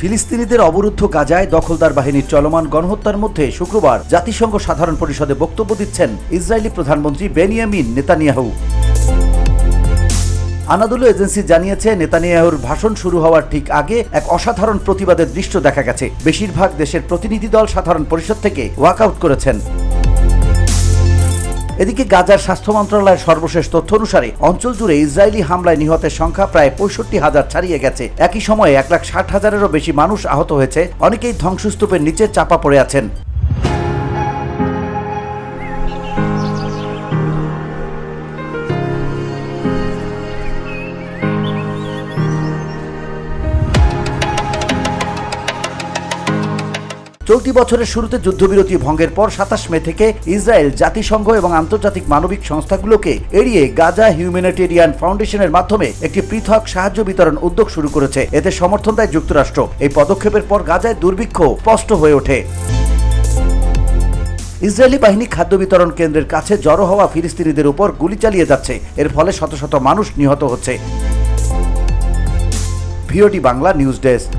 ফিলিস্তিনিদের অবরুদ্ধ গাজায় দখলদার বাহিনীর চলমান গণহত্যার মধ্যে শুক্রবার জাতিসংঘ সাধারণ পরিষদে বক্তব্য দিচ্ছেন ইসরায়েলি প্রধানমন্ত্রী বেনিয়ামিন নেতানিয়াহু। আনাদোলু এজেন্সি জানিয়েছে, নেতানিয়াহুর ভাষণ শুরু হওয়ার ঠিক আগে এক অসাধারণ প্রতিবাদের দৃশ্য দেখা গেছে। বেশিরভাগ দেশের প্রতিনিধি দল সাধারণ পরিষদ থেকে ওয়াকআউট করেছেন। এদিকে গাজার স্বাস্থ্য মন্ত্রণালয়ের সর্বশেষ তথ্য অনুসারে অঞ্চল জুড়ে ইসরায়েলি হামলায় নিহতের সংখ্যা প্রায় ৬৫,০০০ ছাড়িয়ে গেছে। একই সময়ে ১,৬০,০০০-এরও বেশি মানুষ আহত হয়েছে। অনেকেই ধ্বংসস্তূপের নিচে চাপা পড়ে আছেন। চলতি বছরের শুরুতে যুদ্ধবিরতি ভঙ্গের পর ২৭ মে থেকে ইসরায়েল জাতিসংঘ এবং আন্তর্জাতিক মানবিক সংস্থাগুলোকে এড়িয়ে গাজা হিউম্যানিটেরিয়ান ফাউন্ডেশনের মাধ্যমে একটি পৃথক সাহায্য বিতরণ উদ্যোগ শুরু করেছে। এতে সমর্থন দেয় যুক্তরাষ্ট্র। এই পদক্ষেপের পর গাজায় দুর্ভিক্ষ স্পষ্ট হয়ে ওঠে। ইসরায়েলি বাহিনী খাদ্য বিতরণ কেন্দ্রের কাছে জড়ো হওয়া ফিলিস্তিনিদের উপর গুলি চালিয়ে যাচ্ছে। এর ফলে শত শত মানুষ নিহত হচ্ছে। ভিওটি বাংলা নিউজ ডেস্ক।